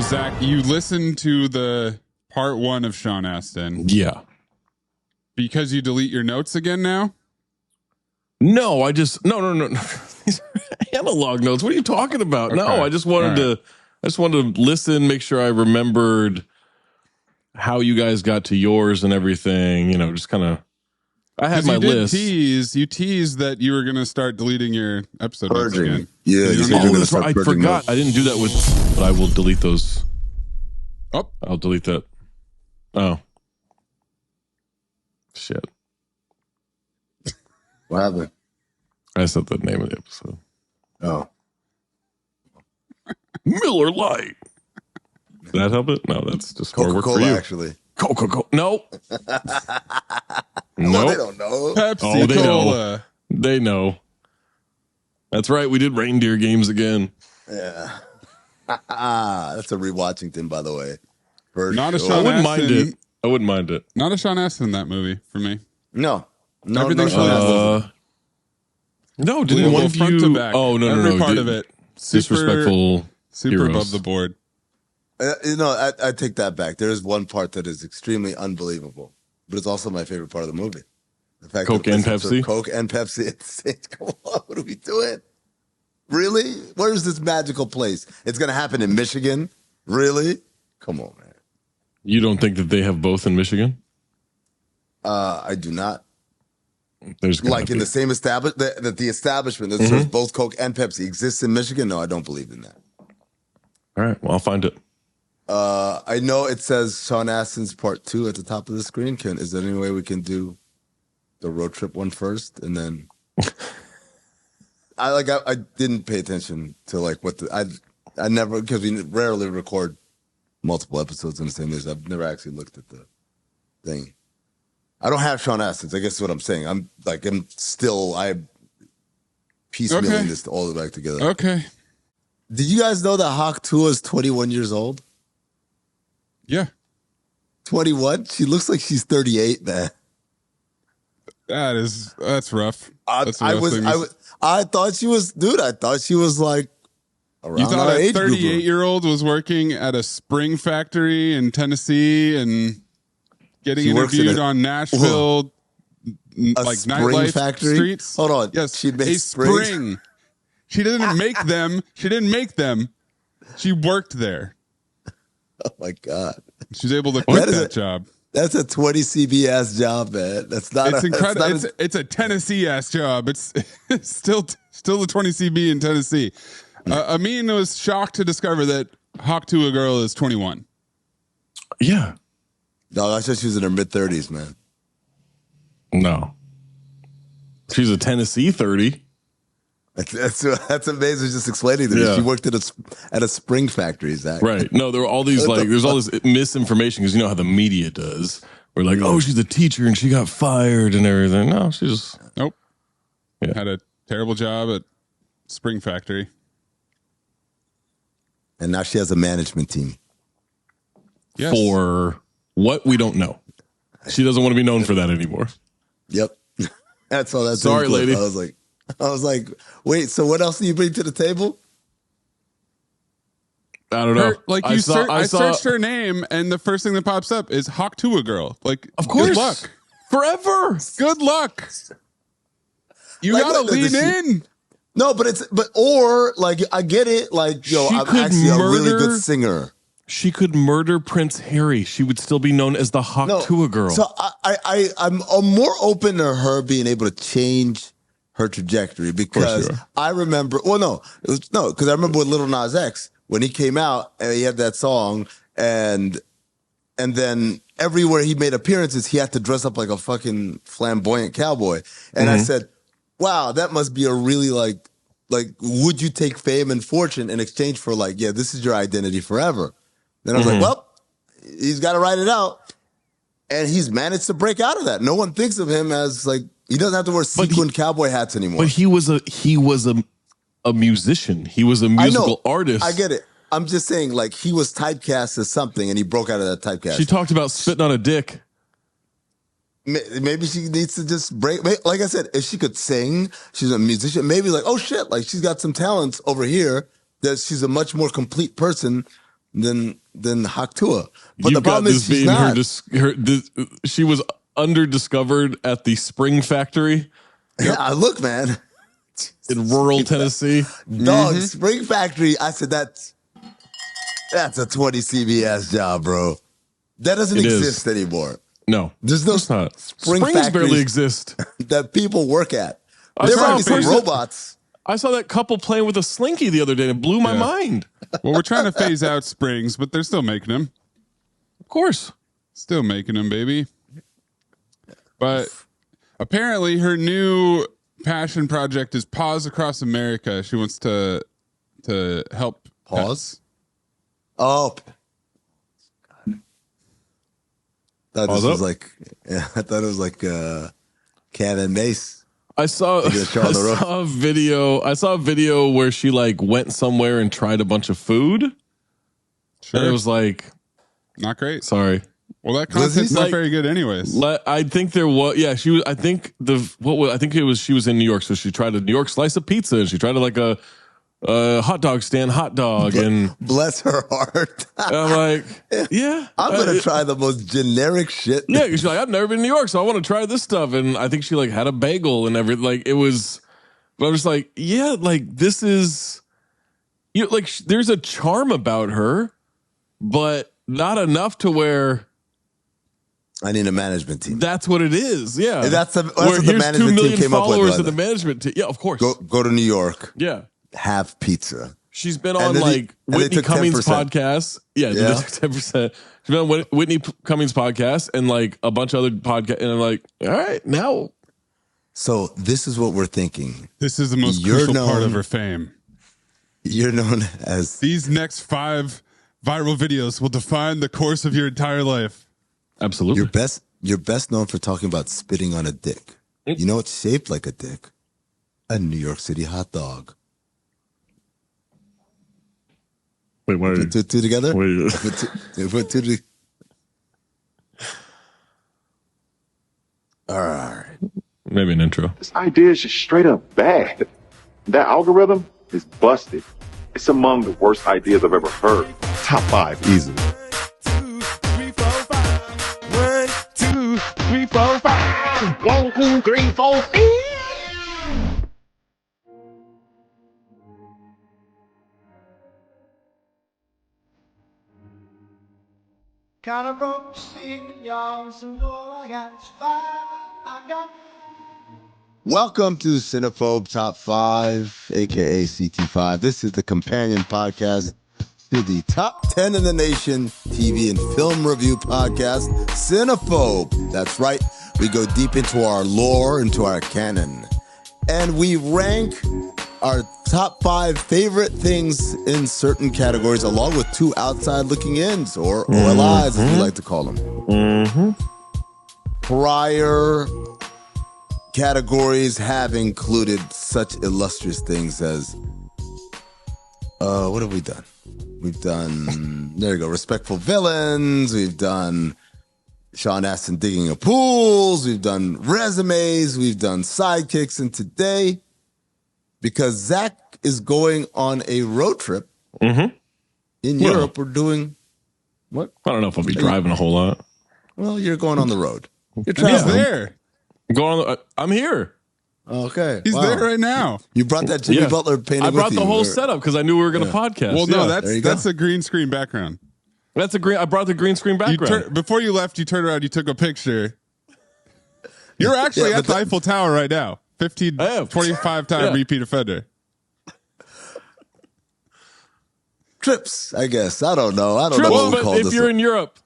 So Zach, you listened to the part 1 of Sean Astin. Yeah. Because you delete your notes again now? No, I just no. These are analog notes. What are you talking about? Okay. No, I just wanted to listen, make sure I remembered how you guys got to yours and everything. You know, just kind of. I had my list. You teased that you were going to start deleting your episode notes again. Yeah, that's right. I forgot. I didn't do that but I will delete those. Oh, I'll delete that. Oh, shit. What happened? I said the name of the episode. Oh. Miller Lite. Did that help it? No, that's just more work for you. Actually. Coca-Cola. No. No, they don't know. Pepsi Cola. They know. That's right. We did reindeer games again. Yeah. That's a rewatching thing, by the way. Not a sure. Sean I wouldn't Astin. mind it. I wouldn't mind it. Not a Sean Astin in that movie for me. No. Everything Sean Astin. No, didn't one of front you? to back. Oh, no. Every part of it. Disrespectful. Super heroes. above the board. I take that back. There is one part that is extremely unbelievable, but it's also my favorite part of the movie. The fact Coke that and Pepsi? Coke and Pepsi at the same. Come on, what are we doing? Really? Where is this magical place? It's going to happen in Michigan? Really? Come on, man. You don't think that they have both in Michigan? I do not. There's Like in the same establishment, that the establishment that serves both Coke and Pepsi exists in Michigan? No, I don't believe in that. All right. Well, I'll find it. I know it says Sean Astin's part 2 at the top of the screen. Is there any way we can do the road trip one first, and then I didn't pay attention to like what I never, because we rarely record multiple episodes in the same days. I've never actually looked at the thing. I don't have Sean Astin's. I guess is what I'm saying. I'm piecemealing this all the way back together. Okay. Did you guys know that Hawk Tuah is 21 years old? Yeah. 21? She looks like she's 38, man. That's rough. I thought she was, dude, I thought she was like around You thought our a age group. 38-year-old was working at a spring factory in Tennessee and getting interviewed on Nashville, like nightlife factory? streets? Hold on. Yes, She makes a spring. She didn't make them. She didn't make them. She worked there. Oh my God. She was able to quit that job. That's a 20 CB ass job, man. That's not. It's incredible. It's a Tennessee ass job. It's still the 20 CB in Tennessee. Amin was shocked to discover that Hawk Tuah girl is 21. Yeah. No, I said she was in her mid 30s, man. No. She's a Tennessee 30. That's amazing. Just explaining to me. Yeah. She worked at a spring factory, Zach. Right. No, there were all these there's all this misinformation because you know how the media does. We're like, oh, she's a teacher and she got fired and everything. No, she's Nope. Yeah. Had a terrible job at spring factory. And now she has a management team. Yes. for what we don't know. She doesn't want to be known for that anymore. Yep. That's all. That's Sorry, lady. I was like, wait. So what else do you bring to the table? I don't know. I searched her name, and the first thing that pops up is Hawk Tuah girl. Like, Of course. good luck. Forever. Good luck. You Like, gotta what, lean does in. No, like I get it. Like, yo, She I'm could actually a really murder- good singer. She could murder Prince Harry. She would still be known as the Hawk Tuah girl. So I'm more open to her being able to change her trajectory because you are. I remember. Well, because I remember with Little Nas X when he came out and he had that song and then everywhere he made appearances, he had to dress up like a fucking flamboyant cowboy. And I said, wow, that must be a really like, would you take fame and fortune in exchange for this is your identity forever? Then I was like, well, he's got to write it out. And he's managed to break out of that. No one thinks of him as he doesn't have to wear sequin cowboy hats anymore. But he was a musician. He was a musical artist. I get it. I'm just saying, he was typecast as something, and he broke out of that typecast. She talked about spitting on a dick. Maybe she needs to just break. Like I said, if she could sing, she's a musician. Maybe oh shit, she's got some talents over here. That she's a much more complete person than Haktua. But You've the problem got is this she's being not. she was underdiscovered at the Spring Factory Yeah, look, man. in rural Tennessee. Dog, Spring Factory. I said that's a 20 CBS job, bro. That doesn't It is. exist anymore. No, There's no of course not. Spring Springs factories barely exist. that people work at. I There saw might a be some person- robots. I saw that couple playing with a slinky the other day and it blew my Yeah. mind. Well, we're trying to phase out Springs, but they're still making them. Of course. Still making them, baby. But apparently, her new passion project is Paws Across America. She wants to help Paws? Oh. Thought Pause this was up. like, yeah, I thought it was like Cannon Mace. I saw Maybe a show on the road. I saw a video where she like went somewhere and tried a bunch of food. And it was like, Not great. sorry. Well, that Was he content's not like- very good, anyways. I think there was, yeah, she was, I think she was in New York. So she tried a New York slice of pizza and she tried like a hot dog stand hot dog. And Bless her heart. I'm like, yeah. I'm going to try the most generic shit. Yeah, she's like, I've never been to New York, so I want to try this stuff. And I think she like had a bagel and everything. Like it was, but I'm just like, yeah, like this is, you know, like there's a charm about her, but not enough to where I need a management team. that's what it is. Yeah, That's where what the here's 2 management team million came up with. followers by of the the- management team. Yeah, of course. Go to New York, Yeah. have pizza. She's been And on then like and they Whitney took Cummings 10%. podcast. Yeah, Yeah. they took 10%. She's been on Whitney Cummings podcast and like a bunch of other podcasts. And I'm like, all right, now So this is what we're thinking. This is the most You're crucial part known- of her fame. You're known as These next 5 viral videos will define the course of your entire life. absolutely. you're best known for talking about spitting on a dick. You know what's shaped like a dick? A New York City hot dog. Wait, why? Put two together? Wait. Put two together. All right. Maybe an intro. This idea is just straight up bad. That algorithm is busted. It's among the worst ideas I've ever heard. Top 5 easily. 1, 2, 3, 4, 5. 1, 2, 3, 4, 5. 1, 2, 3, 4, 5. Kinda broke the secret, y'all. So all I got is 5. I got Welcome to Cinephobe Top 5, aka CT5. This is the companion podcast to the top 10 in the nation TV and film review podcast, Cinephobe. That's right. We go deep into our lore, into our canon, and we rank our top 5 favorite things in certain categories, along with 2 outside looking ins, or OLIs, as we like to call them. Prior categories have included such illustrious things as what have we done? We've done there you go, respectful villains, we've done Sean Astin digging a pools, we've done resumes, we've done sidekicks, and today, because Zach is going on a road trip in Europe, we're doing what? I don't know if I'll be driving a whole lot. Well, you're going on the road. You're He's traveling. there. I'm here. Okay. He's wow. there right now. You brought that Jimmy Yeah. Butler painting I brought with the you. whole Or- setup because I knew we were going to podcast. Well, no, Yeah. there you that's go. a green screen background. That's a green. I brought the green screen You background. before you left, you turned around, you took a picture. You're actually Yeah, at but the Eiffel Tower right now. 15, I am. 25 time Yeah. repeat offender. Trips, I guess. I don't know. I don't know Trips, what we but call if this. you're in Europe,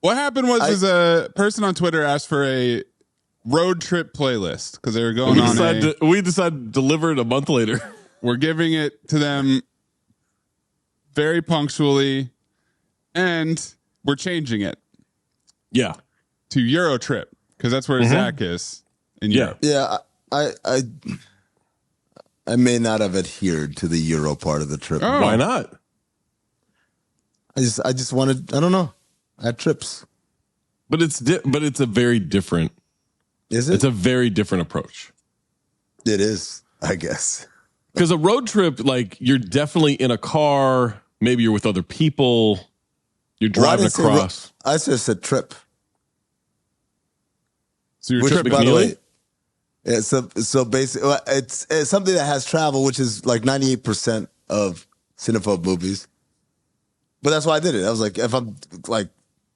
What happened was is a person on Twitter asked for a road trip playlist because they were going we on decided to deliver it a month later. we're giving it to them very punctually, and we're changing it Yeah. to Euro trip because that's where Zach is in Yeah. Europe. Yeah, I may not have adhered to the Euro part of the trip. Oh. Why not? I just wanted. I don't know. I had trips. But it's a very different. Is it? It's a very different approach. It is. I guess. Because a road trip, like you're definitely in a car maybe you're with other people. You're Well, I driving didn't say across. I just said trip. So you're Which, tripping. by the McNeely? way, yeah, so basically, it's something that has travel, which is like 98% of cinephobe movies. But that's why I did it. I was like, if I'm like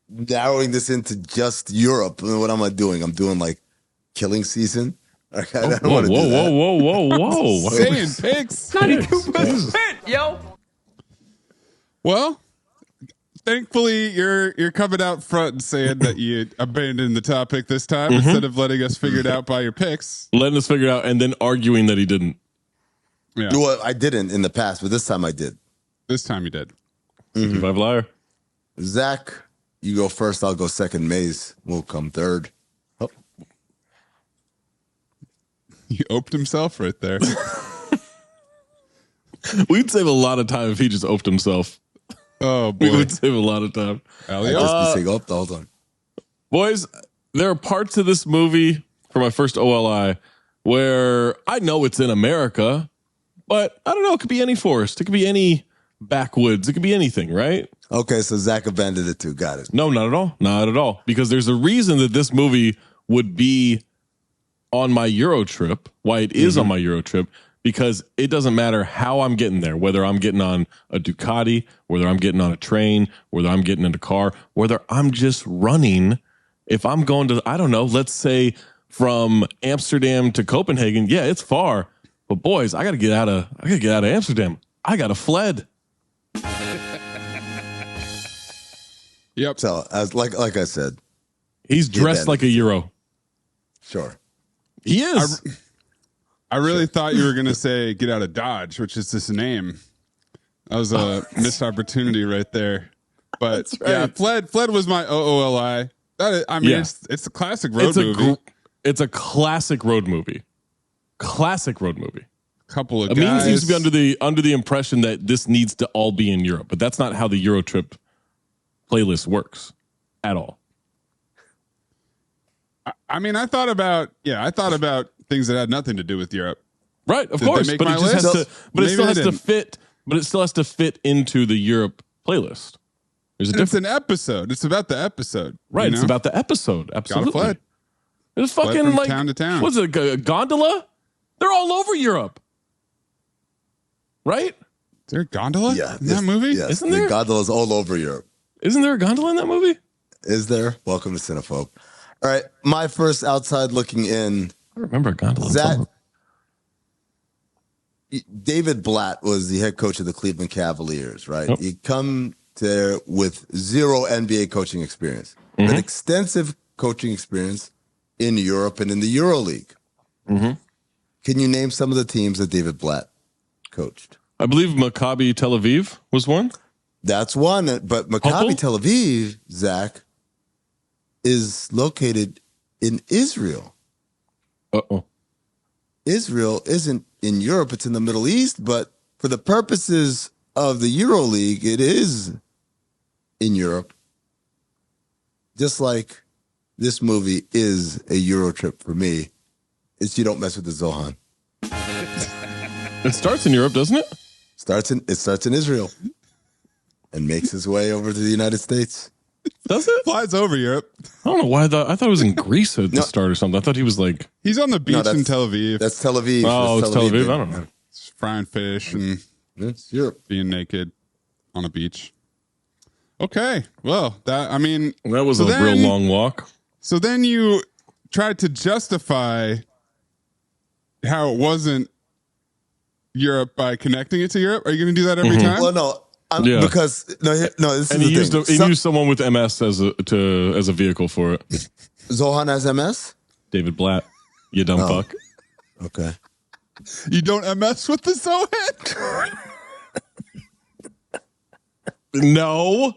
narrowing this into just Europe, then what am I doing? I'm doing like Killing Season. Like, I don't Whoa, want to do that. whoa. Saying picks. 92%, yo. Well, thankfully you're coming out front and saying that you abandoned the topic this time instead of letting us figure it out by your picks. Letting us figure it out and then arguing that he didn't. Yeah, Well, I didn't in the past, but this time I did. this time you did. 55 liar. Zach, you go first. I'll go second. Maze will come third. Oh, He oped himself right there. We'd save a lot of time if he just oped himself. Oh We boy, would save a lot of time. I Elliot. just be saying, oh, hold on. Boys, there are parts of this movie for my first OLI where I know it's in America, but I don't know. It could be any forest. It could be any backwoods. It could be anything, right? Okay, so Zach abandoned it too. Got it. No, not at all. Not at all. Because there's a reason that this movie would be on my Euro trip, why it is on my Euro trip, because it doesn't matter how I'm getting there, whether I'm getting on a Ducati, whether I'm getting on a train, whether I'm getting in a car, whether I'm just running. If I'm going to, I don't know, let's say from Amsterdam to Copenhagen, yeah, it's far. But boys, I gotta get out of Amsterdam. I gotta fled. Yep. So, as like I said, He's dressed like a Euro. sure. He is. I really thought you were gonna say "Get Out of Dodge," which is his name. That was a missed opportunity right there. But yeah, Fled was my OOLI. I mean, Yeah. it's a classic road movie. It's a classic road movie. Classic road movie. Couple of Amin guys. seems to be under the impression that this needs to all be in Europe, but that's not how the Euro Trip playlist works at all. I mean, I thought about things that had nothing to do with Europe. Right, of Did they course, make but my it just has list? to. But it Maybe still they has to didn't. fit. But it still has to fit into the Europe playlist. There's a And it's difference, an episode. It's about the episode. right? you It's know? about the episode. Gotta Absolutely. Fled. It's Fled fucking from like town to town. What's it? A gondola? They're all over Europe, right? Is there a gondola Yeah, in that movie? Yes, Isn't the there? gondolas all over Europe. Isn't there a gondola in that movie? Is there? Welcome to Cinephobe. All right, my first outside looking in. I remember a gondola. Zach, David Blatt was the head coach of the Cleveland Cavaliers, right? Yep. He come there with zero NBA coaching experience, Mm-hmm. but extensive coaching experience in Europe and in the EuroLeague. Mm-hmm. Can you name some of the teams that David Blatt coached? I believe Maccabi Tel Aviv was one. That's one, but Maccabi Humble? Tel Aviv, Zach, is located in Israel. Uh-oh. Israel isn't in Europe, it's in the Middle East, but for the purposes of the EuroLeague, it is in Europe. Just like this movie is a Euro trip for me. It's You Don't Mess with the Zohan. It starts in Europe, doesn't it? It starts in Israel and makes its way over to the United States. Does it? Flies over Europe. I don't know why. I thought it was in Greece at the No. start or something. I thought he was like, He's on the beach that's- in Tel Aviv, That's Tel Aviv. oh, That's it's Tel Aviv. baby. I don't know. frying fish and It's Europe. being naked on a beach. Okay, well, that That was So a real then- long walk. So then you tried to justify how it wasn't Europe by connecting it to Europe. Are you going to do that every time? Well, no, Yeah. because no, this And is he the used thing. he used someone with MS as a vehicle for it. Zohan has MS. David Blatt, you dumb fuck. Okay. You don't MS with the Zohan? No.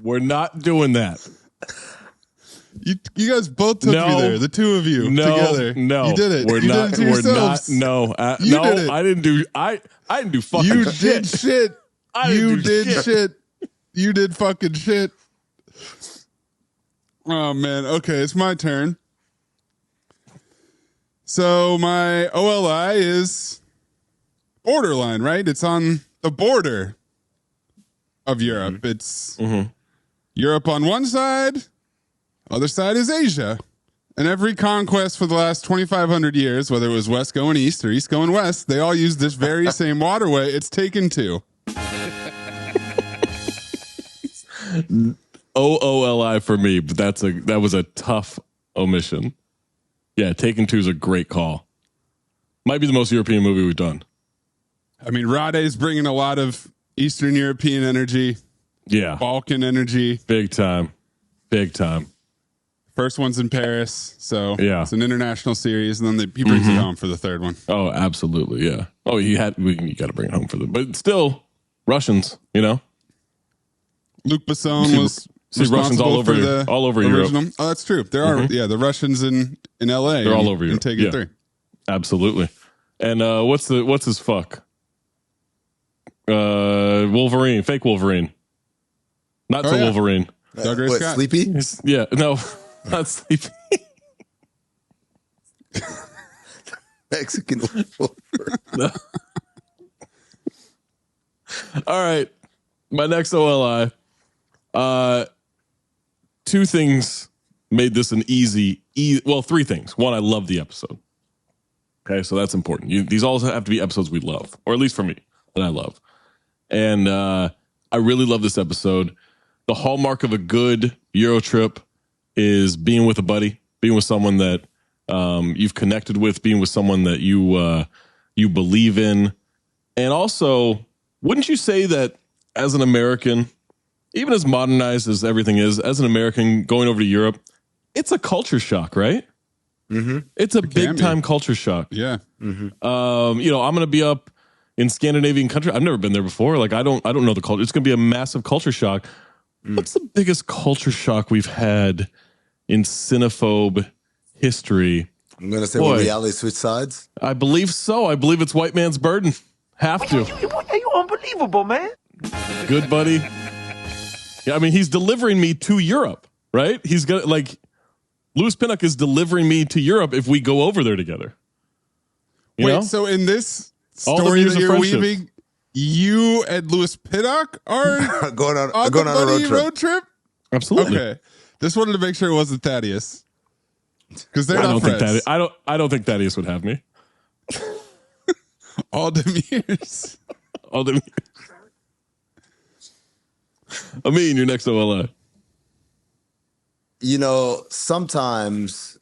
We're not doing that. You guys both took No. me there, the two of you No, together. no, You did it. We're you not. did it to We're not. yourselves. No, You no. did it. I didn't do. I didn't do fucking You shit. did shit. I didn't You do did shit. You did fucking shit. Oh man. Okay, it's my turn. So my OLI is borderline, right? It's on the border of Europe. It's Europe on one side, other side is Asia. And every conquest for the last 2,500 years, whether it was west going east or east going west, they all use this very same waterway. It's Taken 2. OOLI for me, but that was a tough omission. Yeah, Taken 2 is a great call. Might be the most European movie we've done. I mean, Rade's bringing a lot of Eastern European energy. Yeah. Balkan energy. Big time. Big time. First one's in Paris, so yeah. It's an international series, and then he brings it home for the third one. Oh, absolutely, yeah. Oh, you got to bring it home for them, but still, Russians, you know. Luc Besson was Russians all over original. Europe. Oh, that's true. There are the Russians in LA. They're all over Europe. Taken 3. Absolutely. And what's his fuck? Wolverine, fake Wolverine, not so Wolverine. Douglas Scott. Sleepy? Yeah, no, not Sleepy. Mexican Wolverine. No. All right, my next OLI. Two things made this an easy. Well, three things. One, I love the episode. Okay, so that's important. These all have to be episodes we love, or at least for me, that I love. And I really love this episode. The hallmark of a good Euro trip is being with a buddy, being with someone that you've connected with, being with someone that you believe in. And also, wouldn't you say that as an American, even as modernized as everything is, as an American going over to Europe, it's a culture shock, right? Mm-hmm. It's a big time culture shock. Yeah. I'm going to be up in Scandinavian country. I've never been there before. Like, I don't know the culture. It's going to be a massive culture shock. What's the biggest culture shock we've had in cinephobe history? I'm going to say when reality switch sides. I believe so. I believe it's White Man's Burden. Have to. You unbelievable, man. Good buddy. Yeah, I mean, he's delivering me to Europe, right? He's got Lewis Pinnock is delivering me to Europe if we go over there together. You know? So in this All the story years that of you're friendship. weaving, you and Lewis Pinnock are going on on a road trip? Absolutely. Okay. Just wanted to make sure it wasn't Thaddeus. Because they're not think friends. I don't think Thaddeus would have me. All Demirs. All the Amin, your next OLI. You know, sometimes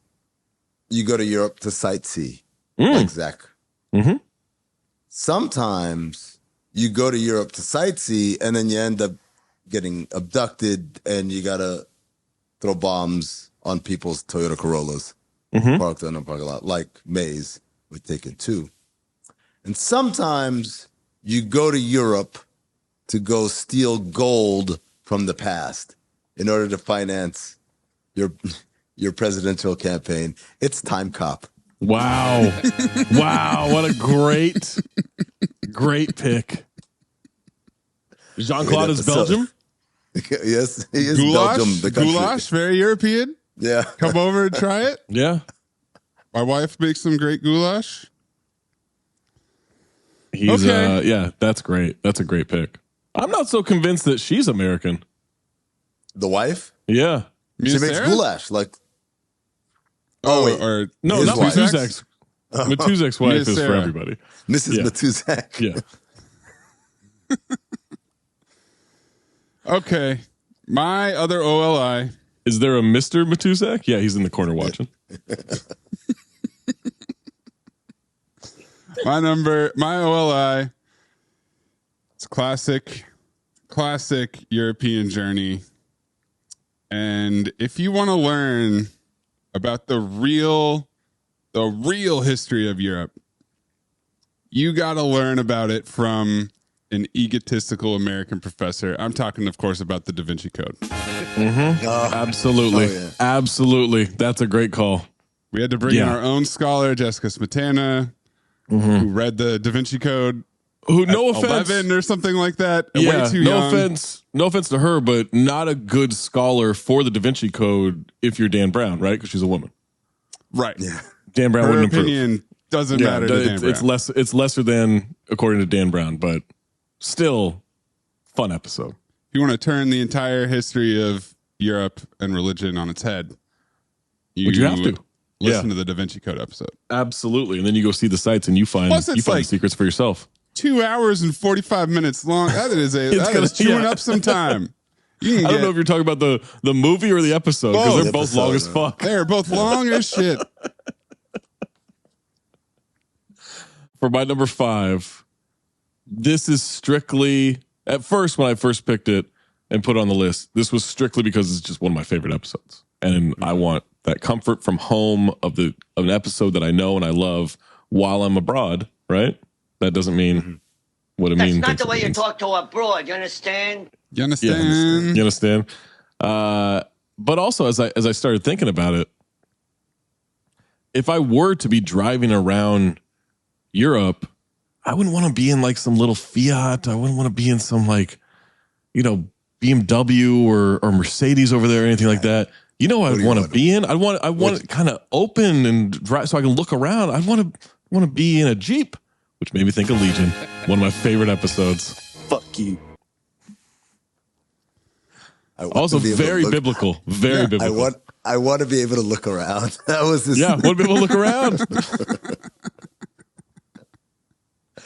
you go to Europe to sightsee, like Zach. Mm-hmm. Sometimes you go to Europe to sightsee and then you end up getting abducted and you got to throw bombs on people's Toyota Corollas parked in a parking lot, like Maze with Taken 2. And sometimes you go to Europe to go steal gold from the past in order to finance your presidential campaign. It's Time Cop. Wow. Wow. What a great pick. Jean-Claude is Belgium? Yes, he is Goulash? Belgium, the country. Goulash, very European. Yeah. Come over and try it. Yeah. My wife makes some great goulash. He's Okay. Yeah, that's great. That's a great pick. I'm not so convinced that she's American. The wife? Yeah. She makes Sarah? goulash. Like, wait. Or No, His not wife. Matuzak's. Matuzak's wife Miss is for Sarah. everybody. Mrs. Yeah. Matuzak. Yeah. Okay. My other OLI. Is there a Mr. Matuzak? Yeah, he's in the corner watching. My OLI. It's classic European journey. And if you want to learn about the real history of Europe, you got to learn about it from an egotistical American professor. I'm talking, of course, about the Da Vinci Code. Absolutely. Oh, yeah. Absolutely. That's a great call. We had to bring in Yeah. our own scholar, Jessica Smetana, who read the Da Vinci Code. Who, no offense. 11 or something like that. Yeah, Way too no young. offense. No offense to her, but not a good scholar for the Da Vinci Code if you're Dan Brown, right? Because she's a woman. Right. Yeah. Dan Brown Her wouldn't approve. opinion doesn't matter to Dan Brown. It's lesser than according to Dan Brown, but still fun episode. If you want to turn the entire history of Europe and religion on its head, Would you have to listen to the Da Vinci Code episode. Absolutely, and then you go see the sites and you find the secrets for yourself. 2 hours and 45 minutes long. That is chewing up some time. I don't know if you're talking about the movie or the episode, because they're both long as fuck. They're both long as shit. For my number 5, this is strictly, at first when I first picked it and put it on the list, this was strictly because it's just one of my favorite episodes. And I want that comfort from home of an episode that I know and I love while I'm abroad, right? That doesn't mean what it means. That's not the way you talk to abroad, you understand? You understand? Yeah, you understand? But also, as I started thinking about it, if I were to be driving around Europe, I wouldn't want to be in like some little Fiat. I wouldn't want to be in some like, BMW or Mercedes over there or anything like that. You know, I'd want to be in. I want it kind of open and drive so I can look around. I want to be in a Jeep, which made me think of Legion, one of my favorite episodes. Fuck you. Also, very biblical. Very biblical. I want to be able to look around. That was this. Yeah, want to be able to look around.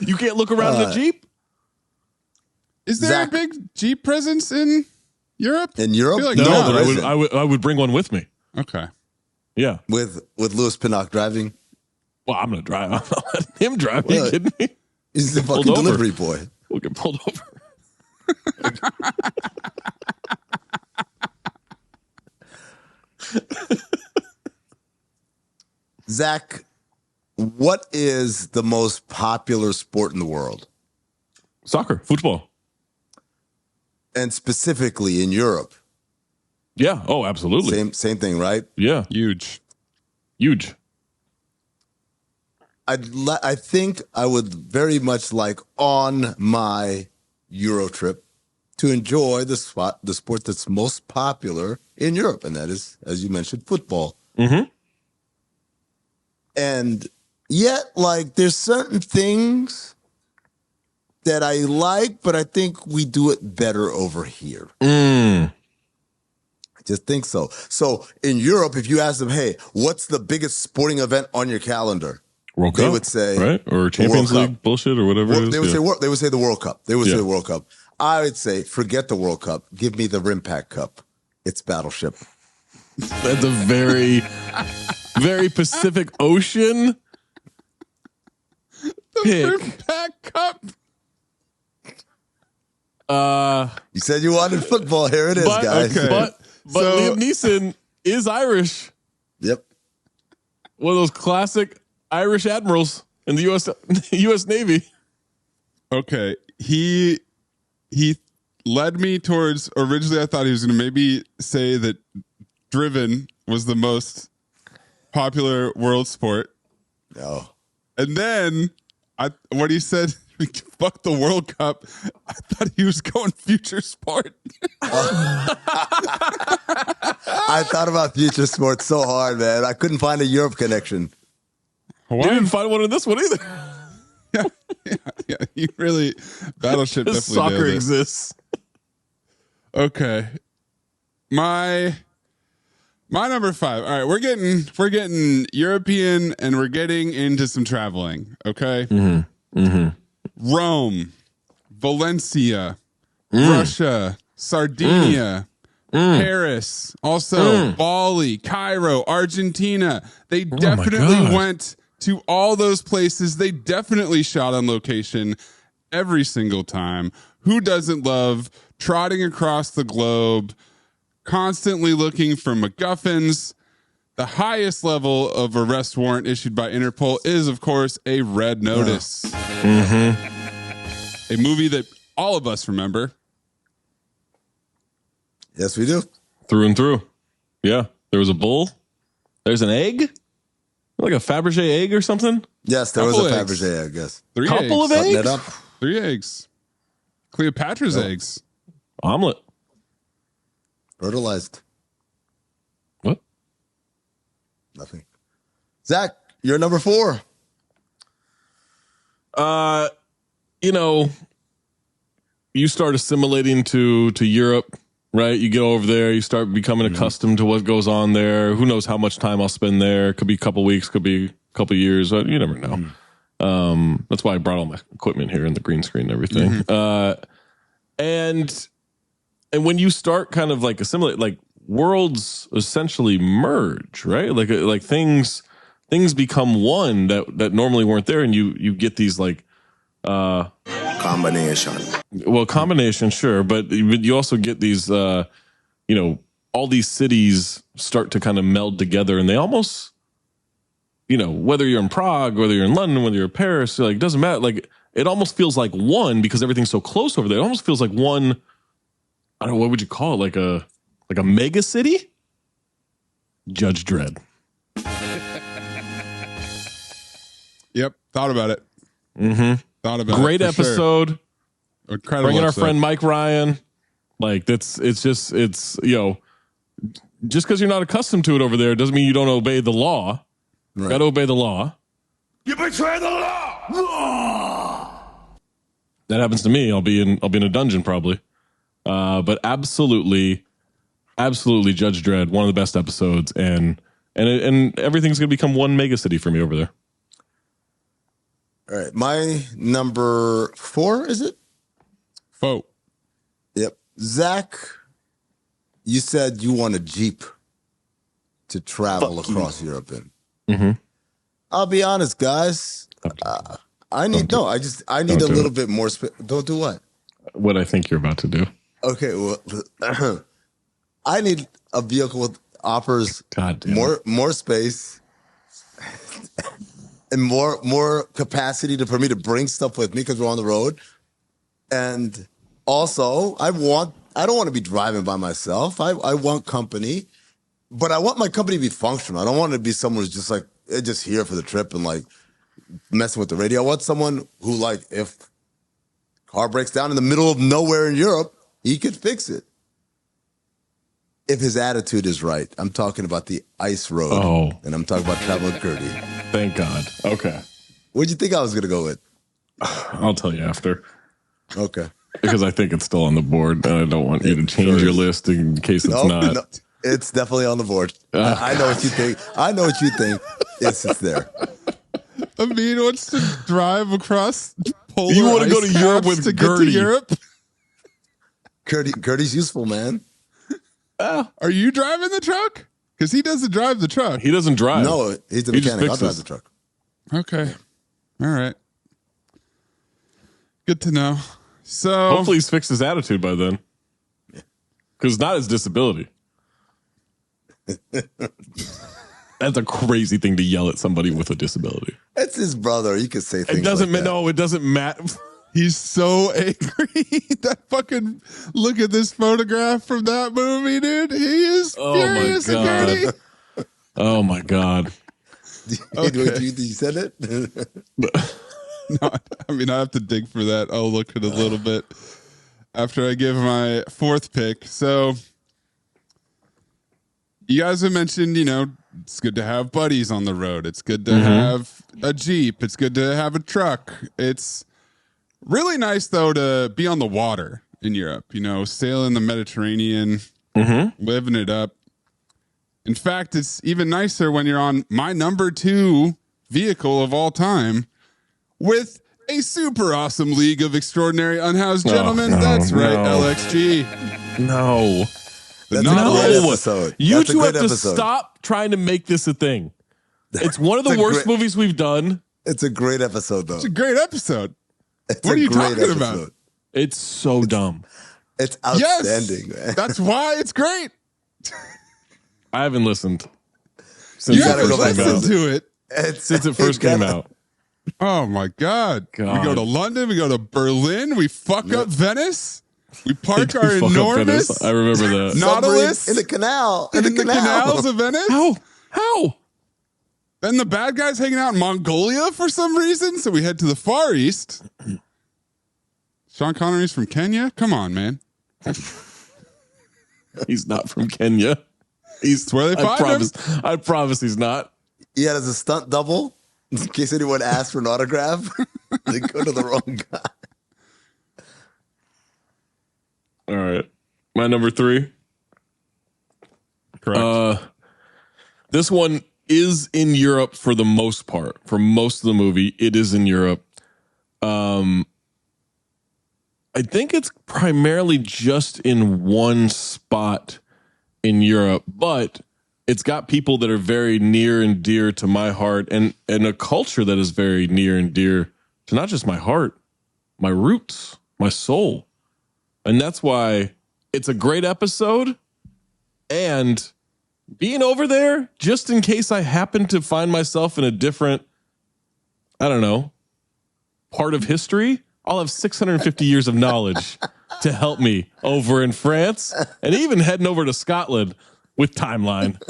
You can't look around in a Jeep? Is there a big Jeep presence in Europe? In Europe? I feel like no, but I would bring one with me. Okay. Yeah. With Louis Pinnock driving? Well, I'm going to drive. I'm not letting him drive. Are you kidding me? He's the fucking delivery boy. We'll get pulled over. Zach, what is the most popular sport in the world? Soccer, football. And specifically in Europe? Yeah. Oh, absolutely. Same thing, right? Yeah. Huge. I think I would very much like on my Euro trip to enjoy the sport that's most popular in Europe, and that is, as you mentioned, football. Mm-hmm. And yet, like, there's certain things that I like, but I think we do it better over here. I just think so. So in Europe, if you ask them, hey, what's the biggest sporting event on your calendar? World Cup, they would say, right? Or Champions League bullshit or whatever it is. They would say the World Cup. They would say the World Cup. I would say, forget the World Cup. Give me the Rimpak Cup. It's Battleship. That's a very, very Pacific Ocean pick. Rimpak Cup. You said you wanted football. Here it is, guys. Okay. But Liam Neeson is Irish. Yep. One of those classic Irish admirals in the U.S. Navy. Okay. He led me towards, originally I thought he was going to maybe say that Driven was the most popular world sport. No. And then when he said, fuck the World Cup, I thought he was going future sport. I thought about future sports so hard, man. I couldn't find a Europe connection. You didn't find one in this one either. Yeah. You really, Battleship definitely Soccer did it. exists. Okay. My number 5. All right, we're getting European and we're getting into some traveling. Okay. Rome, Valencia, Russia, Sardinia, Paris, also Bali, Cairo, Argentina. They definitely went to all those places. They definitely shot on location every single time. Who doesn't love trotting across the globe, constantly looking for MacGuffins? The highest level of arrest warrant issued by Interpol is, of course, a Red Notice. A movie that all of us remember. Yes, we do. Through and through. Yeah. There was a bull. There's an egg. Like a Fabergé egg or something. Yes, there was a Eggs. Fabergé, I guess. 3 Couple eggs. of Button eggs. it up. 3 eggs. Cleopatra's eggs. Omelet. Fertilized. What? Nothing. Zach, you're number 4. You know, you start assimilating to Europe, right? You get over there, you start becoming accustomed to what goes on there. Who knows how much time I'll spend there? Could be a couple weeks, could be a couple years. You never know. That's why I brought all my equipment here and the green screen and everything. And when you start kind of like assimilate, like worlds essentially merge, right? Like things become one that normally weren't there, and you get these like Combination. Well, combination, sure, but you also get these, all these cities start to kind of meld together, and they almost, whether you're in Prague, whether you're in London, whether you're in Paris, like, it doesn't matter. Like, it almost feels like one because everything's so close over there. It almost feels like one. I don't know, what would you call it? Like a mega city? Judge Dredd. Yep, thought about it. Thought about Great it. Sure. episode. Incredible. Bringing our episode. friend Mike Ryan. Like, it's just because you're not accustomed to it over there doesn't mean you don't obey the law. Right. Got to obey the law. You betray the law. That happens to me. I'll be in a dungeon probably. But absolutely Judge Dredd, one of the best episodes, and everything's gonna become one mega city for me over there. All right. My number 4, is it? Foe. Yep. Zach, you said you want a Jeep to travel across Europe in. I'll be honest, guys. I need a little bit more space. Don't do what? What I think you're about to do. Okay, well, I need a vehicle that offers God damn it. more space and more capacity for me to bring stuff with me because we're on the road. And also, I don't want to be driving by myself. I want company, but I want my company to be functional. I don't want it to be someone who's just here for the trip and like messing with the radio. I want someone who, like, if car breaks down in the middle of nowhere in Europe, he could fix it. If his attitude is right. I'm talking about the ice road. Oh. And I'm talking about traveling Gertie. Thank God. Okay. What'd you think I was going to go with? I'll tell you after. Okay. Because I think it's still on the board, and I don't want you to change your list in case it's not. No, it's definitely on the board. I know what you think. I know what you think. It's there. Amin wants to drive across polar You want to go ice to Europe caps with to get to Gertie. Europe? Gertie's useful, man. Are you driving the truck? Because he doesn't drive the truck. He doesn't drive. No, he's the He just mechanic. I'll drive fixes. the truck. Okay. All right. Good to know. So Hopefully he's fixed his attitude by then. Because not his disability. That's a crazy thing to yell at somebody with a disability. It's his brother. You could say things It doesn't like that. no, it doesn't matter. he's so angry. That fucking look at this photograph from that movie, dude. He is Oh my furious at God. Gertie. Oh my God. You said it? No, I mean, I have to dig for that. I'll look at it a little bit after I give my 4th pick. So you guys have mentioned, it's good to have buddies on the road. It's good to have a Jeep. It's good to have a truck. It's really nice, though, to be on the water in Europe, sailing the Mediterranean, living it up. In fact, it's even nicer when you're on my number 2 vehicle of all time with a super awesome League of Extraordinary Unhoused Gentlemen. That's right, LXG. No. That's a No. great episode. You That's a two great have to episode. stop trying to make this a thing. It's one of the It's a worst great- movies we've done. It's a great episode, though. It's a great episode. It's What a are you great talking about? It's so dumb. It's Yes, outstanding, man. that's why it's great. I haven't listened since You it gotta have to go back first to came listen out. to it. Since it first came out. Oh my God. We go to London. We go to Berlin. We fuck up Venice. We park our Fuck up enormous Venice. I remember that. Nautilus in the canal. in the canals of Venice. How? Then the bad guys hanging out in Mongolia for some reason. So we head to the Far East. Sean Connery's from Kenya. Come on, man. He's not from Kenya. He's where they find him. I promise he's not. He had as a stunt double in case anyone asked for an autograph. They go to the wrong guy. All right. My number 3. Correct. This one is in Europe for the most part. For most of the movie, it is in Europe. I think it's primarily just in one spot in Europe, but it's got people that are very near and dear to my heart, and a culture that is very near and dear to not just my heart, my roots, my soul. And that's why it's a great episode. And being over there, just in case I happen to find myself in a different, I don't know, part of history, I'll have 650 years of knowledge to help me over in France and even heading over to Scotland with Timeline.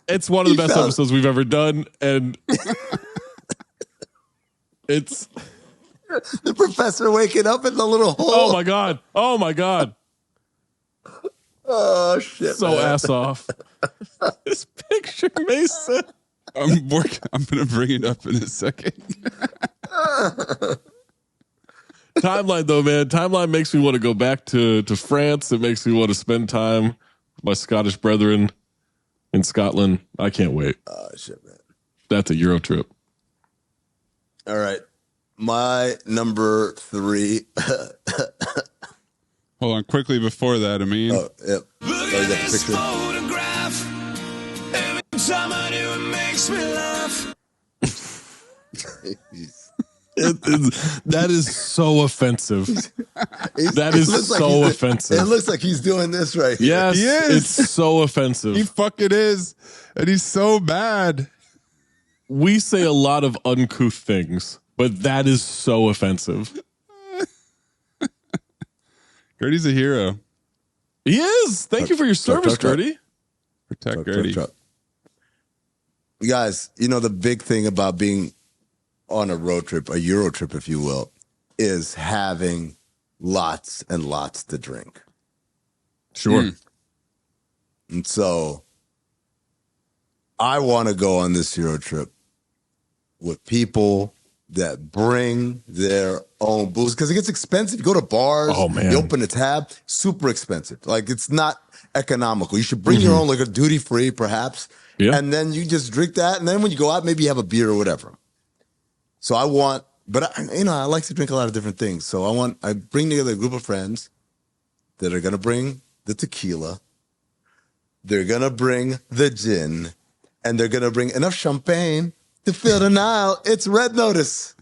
It's one of the best episodes we've ever done. And it's the professor waking up in the little hole. Oh my God. Oh my God. Oh shit. So man. Ass off. This picture, Mason. I'm gonna bring it up in a second. Timeline though, man. Timeline makes me want to go back to France. It makes me want to spend time with my Scottish brethren in Scotland. I can't wait. Oh shit, man. That's a Euro trip. All right. My number 3. Hold on, quickly before that, Amin. Oh, yep. Look at this photograph. Every time I do, it makes me laugh. That is so offensive. That is so offensive. It looks like he's doing this right here. Yes, He is. it's so offensive. He fucking is. And he's so bad. We say a lot of uncouth things, but that is so offensive. Gertie's a hero. He is. Thank you for your service, Gertie. Protect Gertie. You guys, you know, the big thing about being on a road trip, a Euro trip, if you will, is having lots and lots to drink. Sure. And so I want to go on this Euro trip with people that bring their own booze, because it gets expensive. You go to bars, Oh, man. you open a tab, super expensive. Like, it's not economical. You should bring your own, like a duty free, perhaps. Yeah. And then you just drink that. And then when you go out, maybe you have a beer or whatever. So I want, but I like to drink a lot of different things. So I bring together a group of friends that are going to bring the tequila. They're going to bring the gin, and they're going to bring enough champagne to fill the Nile. It's Red Notice.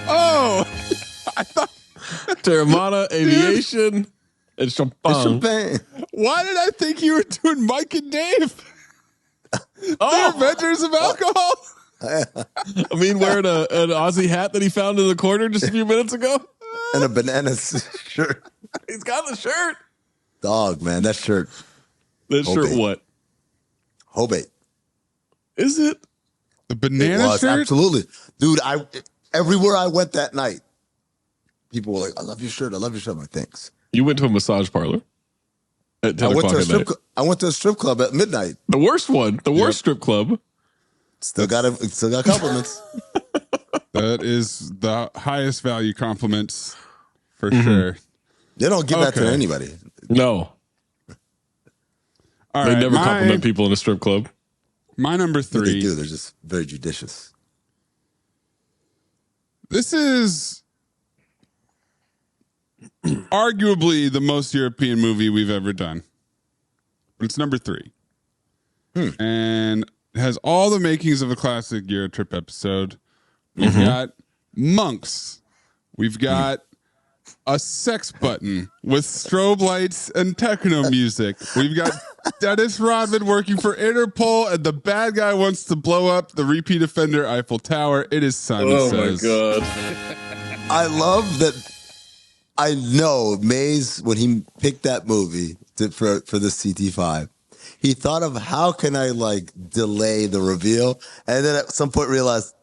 Oh, Terramana, Aviation, and Champagne. Champagne. why did I think you were doing Mike and Dave? The Adventures of Alcohol? I mean, wearing an Aussie hat that he found in the corner just a few minutes ago. And a banana shirt. He's got the shirt. Dog, man, that shirt. That shirt, Hobate. what? Hobate. Is it? The It banana was, shirt? absolutely. Dude, everywhere I went that night, people were like, I love your shirt. I love your shirt. I'm like, thanks. You went to a massage parlor at 10 o'clock at night. I went to a strip club at midnight. The worst one. The worst strip club. Still got compliments. That is the highest value compliments for sure. They don't give that to Okay. anybody. No. All They right, never compliment people in a strip club. My number They 3. do. They're just very judicious. This is arguably the most European movie we've ever done. But it's number 3. And it has all the makings of a classic Euro trip episode. We've got monks. We've got a sex button with strobe lights and techno music. We've got Dennis Rodman working for Interpol, and the bad guy wants to blow up the repeat offender Eiffel Tower. It is Simon Says. God. I love that. I know Mays, when he picked that movie for the CT5, he thought of how can I like delay the reveal, and then at some point realized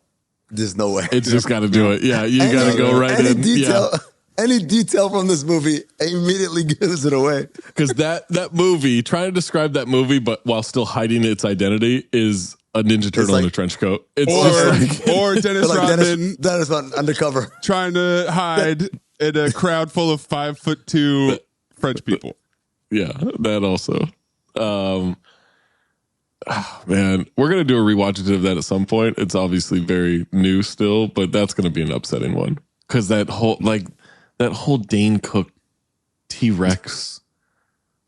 there's no way. It's just got to do it. Yeah, you got to go right Any in. detail, any detail from this movie immediately gives it away. Because that movie, trying to describe that movie, but while still hiding its identity, is a Ninja Turtle in a trench coat. It's or Dennis Rodman Dennis Rodman undercover trying to hide in a crowd full of 5'2" French people. Yeah, that also. Man, we're gonna do a rewatch of that at some point. It's obviously very new still, but that's gonna be an upsetting one because that whole Dane Cook T-Rex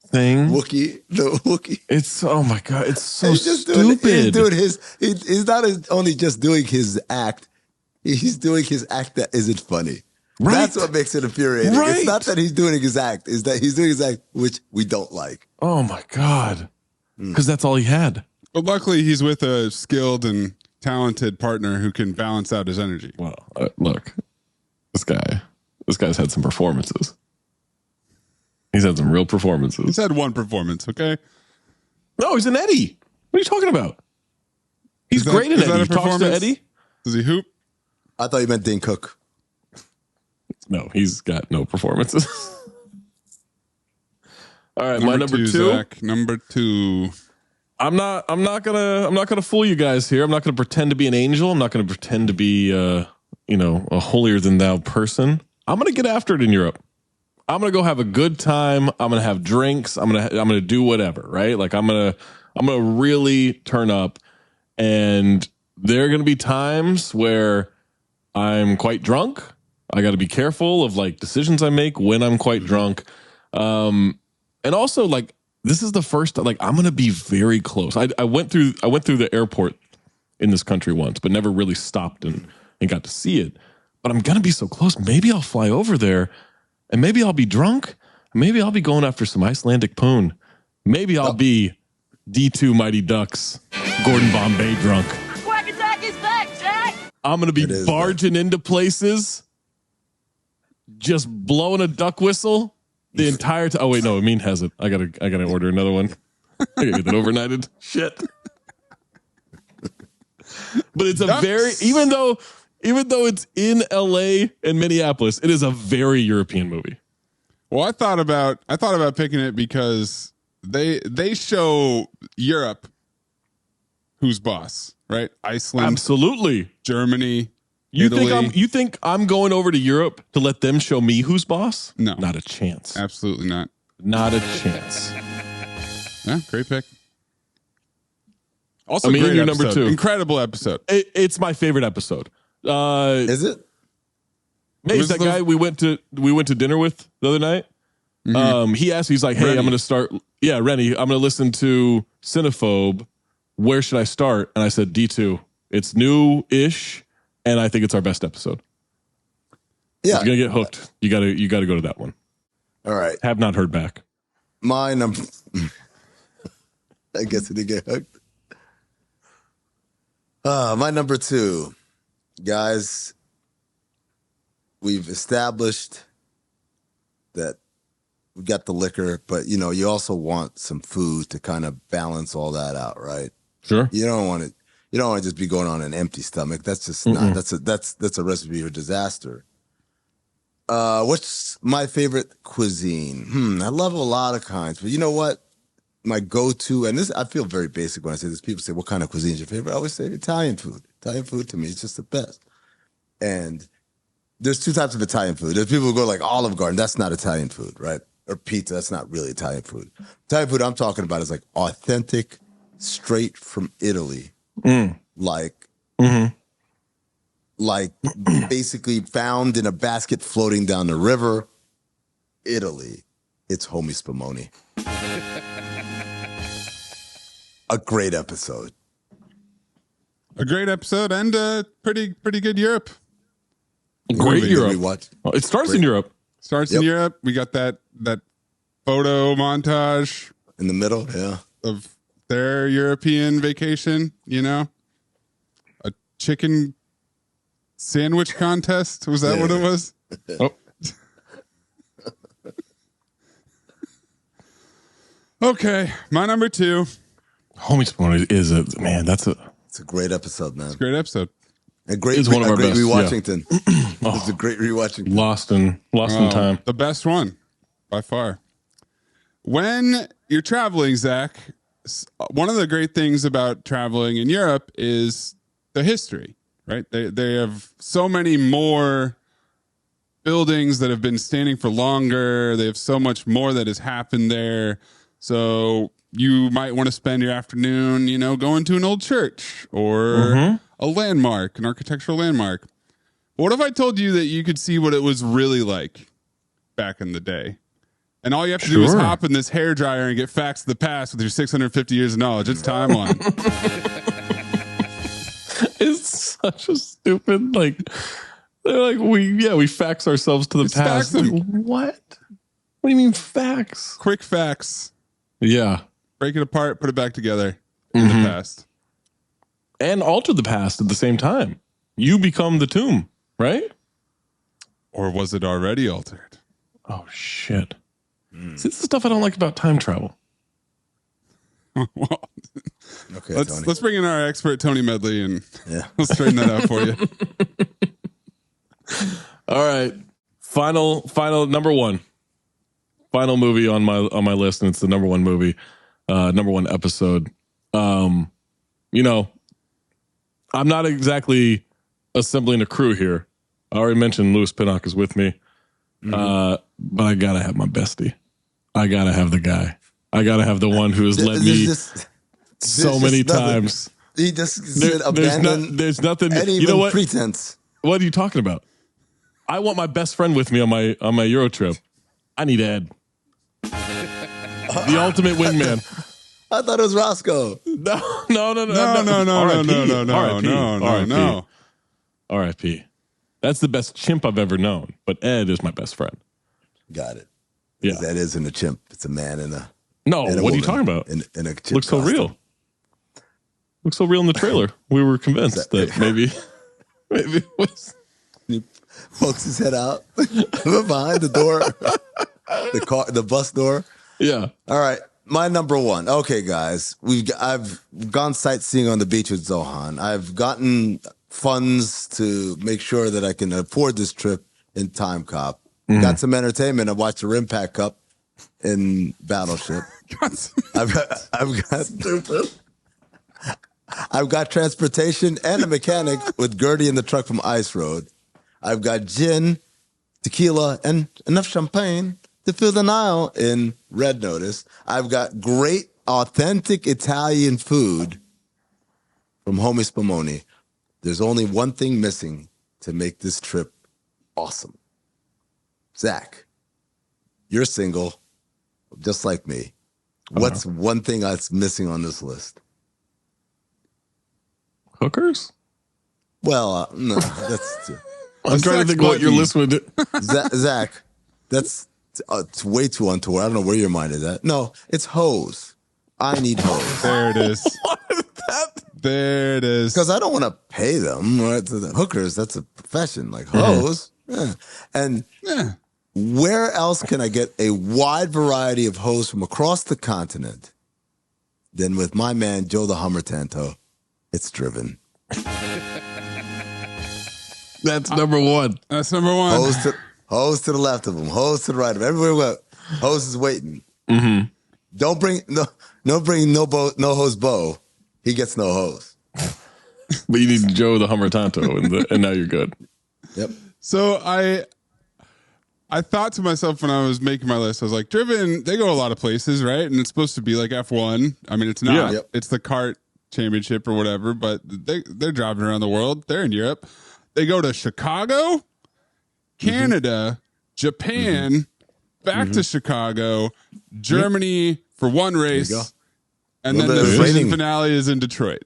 thing, the Wookiee. It's oh my god, it's so He's just stupid. He's not only just doing his act, he's doing his act that isn't funny. Right. That's what makes it infuriating. Right. It's not that he's doing his act, is that he's doing his act, which we don't like. Oh my god, because that's all he had. But luckily, he's with a skilled and talented partner who can balance out his energy. Well, look, this guy's had some performances. He's had some real performances. He's had one performance, okay? No, he's an Eddie. What are you talking about? He's great in Eddie. He talks to Eddie. Does he hoop? I thought you meant Dane Cook. No, he's got no performances. All right, my number two. Zach, number two. I'm not gonna fool you guys here. I'm not gonna pretend to be an angel. I'm not gonna pretend to be a holier than thou person. I'm gonna get after it in Europe. I'm gonna go have a good time. I'm gonna have drinks. I'm gonna do whatever, right? Like I'm gonna really turn up, and there are gonna be times where I'm quite drunk. I got to be careful of like decisions I make when I'm quite drunk, and also like this is the first like I'm gonna be very close. I went through the airport in this country once, but never really stopped and got to see it. But I'm gonna be so close. Maybe I'll fly over there. And maybe I'll be drunk. Maybe I'll be going after some Icelandic poon. Maybe I'll be D2 Mighty Ducks, Gordon Bombay drunk. Quack Attack is back, Jack! I'm going to be barging into places, just blowing a duck whistle the entire time. Oh, wait, no, Amin has it. I gotta order another one. I gotta get that overnighted. Shit. But it's even though it's in LA and Minneapolis, it is a very European movie. Well, I thought about picking it because they show Europe who's boss, right? Iceland, absolutely. Germany, Italy. You think I'm going over to Europe to let them show me who's boss? No, not a chance. Absolutely not. Not a chance. Yeah, great pick. Also, great you're number two. Incredible episode. It's my favorite episode. Is it? Hey, that guy we went to dinner with the other night. Mm-hmm. He asked, he's like, hey, Rennie. I'm going to start. Yeah, Rennie, I'm going to listen to Cinephobe. Where should I start? And I said, D2. It's new-ish, and I think it's our best episode. Yeah. If you're going to get hooked, you got to go to that one. All right. Have not heard back. My number. I guess it did get hooked. My number two. Guys, we've established that we got the liquor, but you also want some food to kind of balance all that out, right? Sure. You don't want to just be going on an empty stomach. That's just not. That's a recipe for disaster. What's my favorite cuisine? I love a lot of kinds, but you know what? My go-to, and this I feel very basic when I say this. People say, "What kind of cuisine is your favorite?" I always say Italian food. Italian food to me is just the best. And there's two types of Italian food. There's people who go like Olive Garden. That's not Italian food, right? Or pizza. That's not really Italian food. Italian food I'm talking about is like authentic, straight from Italy. Like basically found in a basket floating down the river. Italy. It's Homie Spumoni. A great episode. A great episode and pretty good Europe. Great Europe. It starts in Europe. Starts in Europe. We got that photo montage in the middle, yeah, of their European vacation. A chicken sandwich contest. Was that what it was? Oh. Okay, my number two. Homie Spumoni is it's a great episode, man. It's a great episode. A great, It's one of our best, rewatchington. It's a great rewatchington. Lost in time. The best one by far. When you're traveling, Zach, one of the great things about traveling in Europe is the history, right? They have so many more buildings that have been standing for longer. They have so much more that has happened there. So you might want to spend your afternoon, going to an old church or a landmark, an architectural landmark. What if I told you that you could see what it was really like back in the day? And all you have to do is hop in this hairdryer and get facts of the past with your 650 years of knowledge. It's timeline. It's such a stupid, they're like, we fax ourselves to the past. Like, what? What do you mean fax? Quick facts. Yeah. Break it apart, put it back together in the past. And alter the past at the same time. You become the tomb, right? Or was it already altered? Oh, shit. See, this is stuff I don't like about time travel. Well, Okay, let's bring in our expert Tony Medley and we'll straighten that out for you. All right, final number one, final movie on my list, and it's the number one movie, number one episode. I'm not exactly assembling a crew here. I already mentioned Louis Pinnock is with me, but I gotta have my bestie. I gotta have the guy. I gotta have the one who has led me so many times. He just said abandon. There's nothing. Any you know what? Pretense. What are you talking about? I want my best friend with me on my Euro trip. I need Ed, the ultimate wingman. I thought it was Roscoe. No. R.I.P. That's the best chimp I've ever known. But Ed is my best friend. Got it. Yeah, that isn't a chimp. It's a man and a. No, and a what are woman you talking about? In a chimp looks so costume. real. Looks so real in the trailer. We were convinced that maybe it was. He pokes his head out behind the door, the bus door. Yeah. All right, my number one. Okay, guys, I've gone sightseeing on the beach with Zohan. I've gotten funds to make sure that I can afford this trip in Time Cop. Got some entertainment. I watched the Rim Pack Cup in Battleship. I've got stupid. I've got transportation and a mechanic with Gertie in the truck from Ice Road. I've got gin, tequila, and enough champagne to fill the Nile in Red Notice. I've got great, authentic Italian food from Homie Spumoni. There's only one thing missing to make this trip awesome. Zach, you're single, just like me. What's one thing that's missing on this list? Hookers? Well, no, that's I'm trying to think what your list would do. Zach. That's it's way too untoward. I don't know where your mind is at. No, it's hoes. I need hoes. There it is. What is that? There it is. Because I don't want to pay them. Right? The hookers, that's a profession. Like hoes. Yeah. And where else can I get a wide variety of hoes from across the continent than with my man, Joe the Hummer Tanto? It's Driven. That's number one. That's number one. Hose to the left of him. Hose to the right of him. Everywhere we go, hose is waiting. Mm-hmm. Don't bring no hose Bo. He gets no hose. But you need Joe the Hummer Tanto, and now you're good. Yep. So I thought to myself when I was making my list, I was like, Driven, they go a lot of places, right? And it's supposed to be like F1. I mean, it's not. Yeah. Yep. It's the kart championship or whatever, but they're driving around the world. They're in Europe. They go to Chicago, Canada, Japan, back to Chicago, Germany for one race, and then the season finale is in Detroit.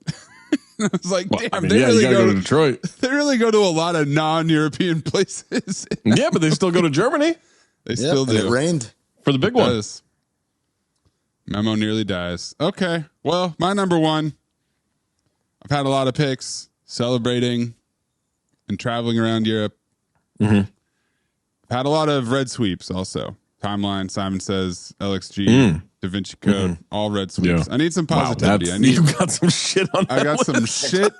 I was like, damn, they really go to Detroit. They really go to a lot of non-European places. Yeah, but they still go to Germany They still do. And it rained. for the big one. Does. Memo nearly dies. Okay. Well, my number one. I've had a lot of picks celebrating and traveling around Europe. I've had a lot of red sweeps also. Timeline, Simon Says, LXG, Da Vinci Code, all red sweeps. Yeah. I need some positivity. Wow, you got some shit on that I got some list. shit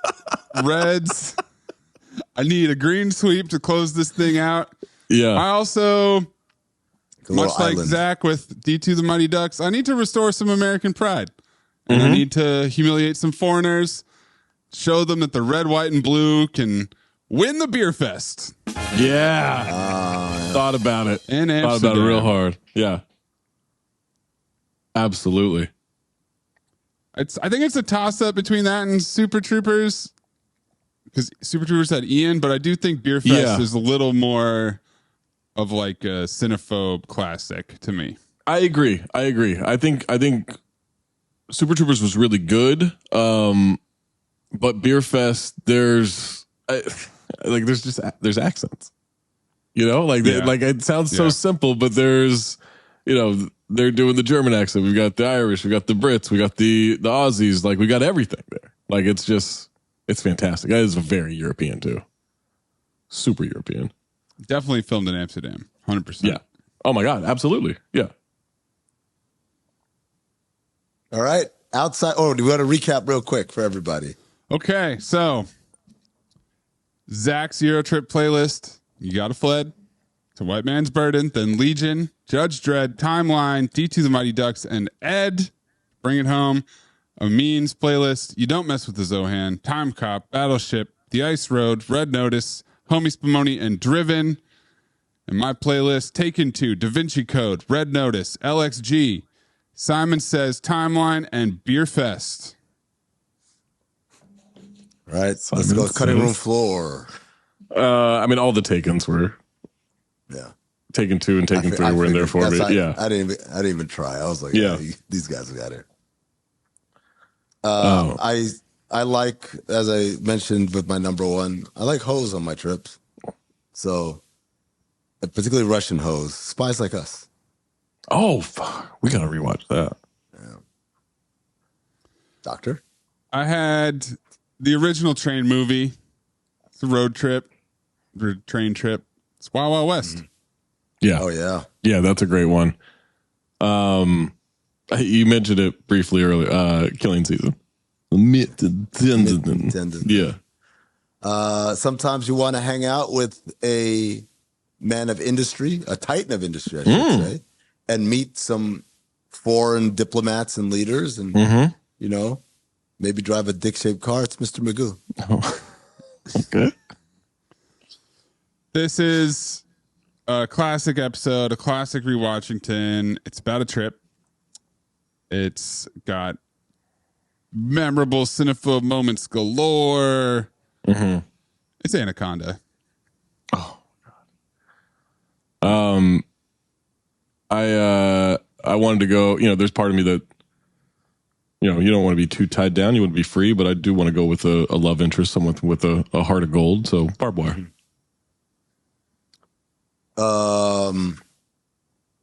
reds. I need a green sweep to close this thing out. Yeah. I also, much like island. Zach with D2 the Mighty Ducks, I need to restore some American pride. And I need to humiliate some foreigners, show them that the red, white, and blue can win the beer fest. Yeah. Thought about it. In Thought about it Amsterdam. real hard. Yeah. Absolutely. I think it's a toss up between that and Super Troopers, because Super Troopers had Ian, but I do think Beer Fest Yeah. is a little more of like a cinephobe classic to me. I agree. I think Super Troopers was really good. But Beer Fest, there's accents. You know, like Yeah. like it sounds so Yeah. simple, but there's, you know, they're doing the German accent. We've got the Irish, we got the Brits, we got the Aussies. Like we got everything there. Like it's fantastic. It is very European too. Super European. Definitely filmed in Amsterdam, 100%. Yeah. Oh my God. Absolutely. Yeah. All right. Outside. Oh, do we want to recap real quick for everybody? Okay, so Zach's Euro Trip playlist. You got a Fled, to White Man's Burden, then Legion, Judge Dredd, Timeline, D2 the Mighty Ducks, and Ed. Bring It Home. Amin's playlist. You Don't Mess with the Zohan, Time Cop, Battleship, The Ice Road, Red Notice, Homie Spumoni, and Driven. And my playlist, Taken 2, Da Vinci Code, Red Notice, LXG, Simon Says, Timeline, and Beer Fest. All right. Let's Simon go cutting Says. room floor. I mean, all the Takens were Yeah. Taken 2 and Taken 3 were in there for me. That's- Yeah. I didn't even try. I was like, Yeah. these guys got it. Oh. I like, as I mentioned with my number one, I like hoes on my trips. So, particularly Russian hoes, Spies Like Us. Oh, fuck. We got to rewatch that. Doctor? I had the original train movie. It's a road trip, or train trip. It's Wild Wild West. Yeah. Oh, yeah. Yeah, that's a great one. You mentioned it briefly earlier. Killing Season. Yeah. Sometimes you want to hang out with a man of industry, a titan of industry, I should say, and meet some foreign diplomats and leaders and, you know, maybe drive a dick-shaped car. It's Mr. Magoo. Okay. This is a classic episode, a classic rewatchington. It's about a trip. It's got memorable cinephobe moments galore. It's Anaconda. I wanted to go, you know, there's part of me that, you know, you don't want to be too tied down. You want to be free, but I do want to go with a love interest, someone with a heart of gold. So barbed wire.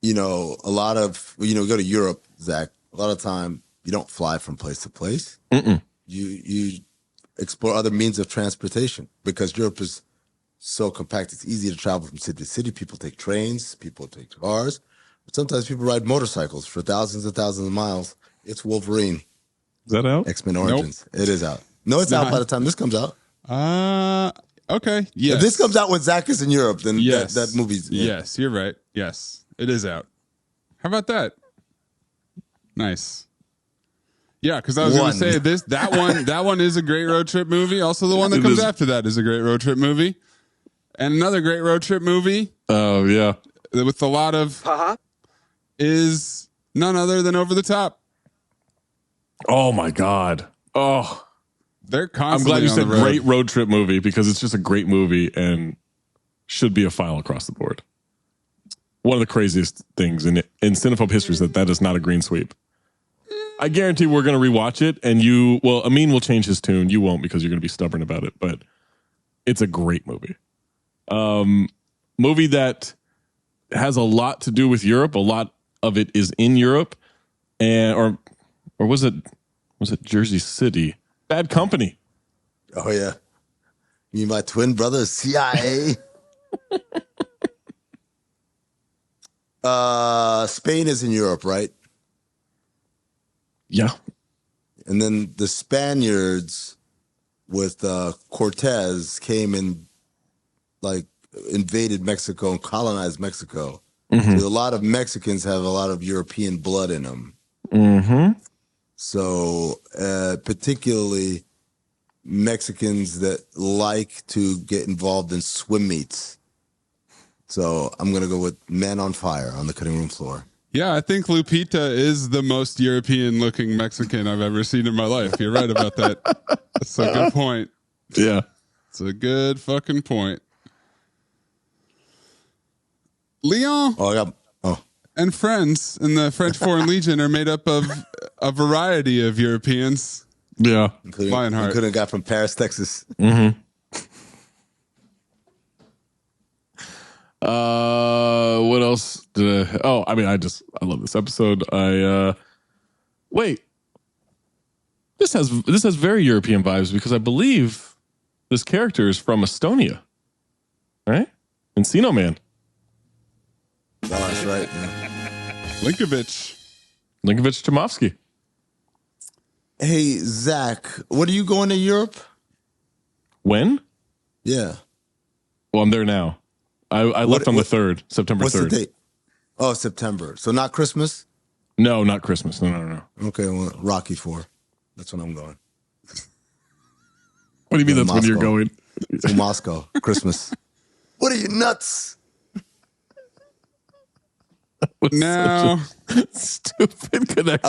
You know, a lot of, you know, go to Europe, Zach, a lot of time you don't fly from place to place. You explore other means of transportation because Europe is so compact. It's easy to travel from city to city. People take trains, people take cars, but sometimes people ride motorcycles for thousands and thousands of miles. It's Wolverine, Is that out? X-Men Origins. It is out. No, it's out not. by the time this comes out. Okay. Yes. If this comes out when Zach is in Europe, then Yes. that movie's Yes, you're right. Yes, it is out. How about that? Nice. Yeah, because I was going to One. say that one is a great road trip movie. Also, the one that It comes is. after that is a great road trip movie, and another great road trip movie Oh, yeah. with a lot of is none other than Over the Top. Oh, my God. Oh, They're I'm constantly glad you on said the road. great road trip movie because it's just a great movie and should be a file across the board. One of the craziest things in cinephobe history is that is not a green sweep. I guarantee we're going to rewatch it and Amin will change his tune. You won't because you're going to be stubborn about it, but it's a great movie. Movie that has a lot to do with Europe. A lot of it is in Europe or was it Jersey City? Bad Company. Oh yeah. Me and my twin brother, CIA. Spain is in Europe, right? Yeah. And then the Spaniards with Cortez came and like invaded Mexico and colonized Mexico. So a lot of Mexicans have a lot of European blood in them. So particularly Mexicans that like to get involved in swim meets. So I'm going to go with Man on Fire on the cutting room floor. Yeah, I think Lupita is the most European looking Mexican I've ever seen in my life. You're right about that. That's a good point. Yeah. It's a good fucking point. Leon and friends in the French Foreign Legion are made up of a variety of Europeans. Yeah. Lionheart. Including a guy from Paris, Texas. What else did I love this episode. Wait. This has very European vibes because I believe this character is from Estonia. Right? Encino Man. Oh, that's right. Linkovich Tomovsky. Hey, Zach, what are you going to Europe? When? Yeah. Well, I'm there now. I left on the 3rd, September 3rd. What's the date? Oh, September. So not Christmas? No, not Christmas. No. Okay, well, Rocky 4. That's when I'm going. What do you mean that's when you're Moscow. going? To Moscow, Christmas. What are you, nuts? Now, Stupid connection.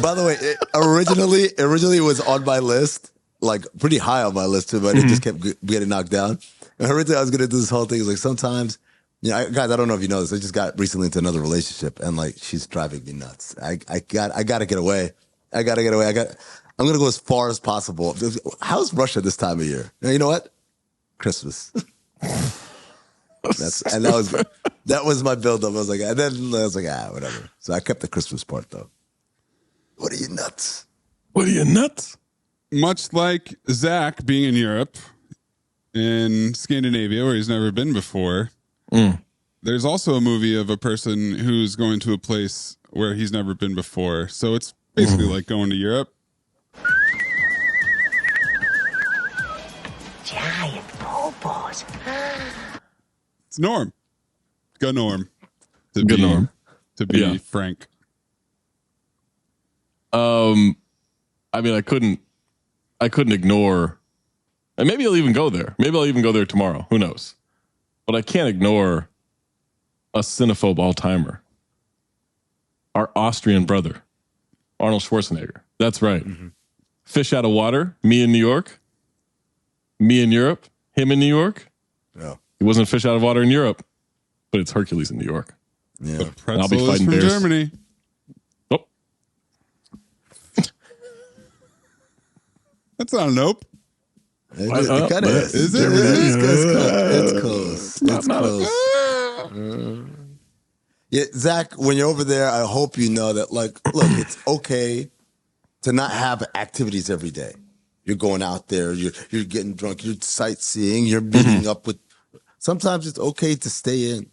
By the way, originally it was on my list, like pretty high on my list too, but it just kept getting knocked down. And originally I was gonna do this whole thing. It's like sometimes, guys, I don't know if you know this. I just got recently into another relationship, and like she's driving me nuts. I gotta get away. I'm gonna go as far as possible. How's Russia this time of year? You know what? Christmas. That was my build up. I was like, whatever. So I kept the Christmas part though. What are you, nuts? much like Zach being in Europe, in Scandinavia, where he's never been before, there's also a movie of a person who's going to a place where he's never been before. So it's basically like going to Europe. Giant popos. It's Norm. Go Norm. Norm. To be frank. I mean, I couldn't ignore, and maybe I'll even go there. Maybe I'll even go there tomorrow. Who knows? But I can't ignore a cinephobe all-timer. Our Austrian brother, Arnold Schwarzenegger. That's right. Mm-hmm. Fish out of water. Me in New York. Me in Europe. Him in New York. Yeah. He wasn't fish out of water in Europe, but it's Hercules in New York. Yeah. The pretzel is from bears. Germany. Oh. That's not a nope. It kind of is. Is it? It's close. It's close. Yeah, Zach, when you're over there, I hope you know that, like, look, it's okay to not have activities every day. You're going out there, you're getting drunk, you're sightseeing, you're meeting up with. Sometimes it's okay to stay in,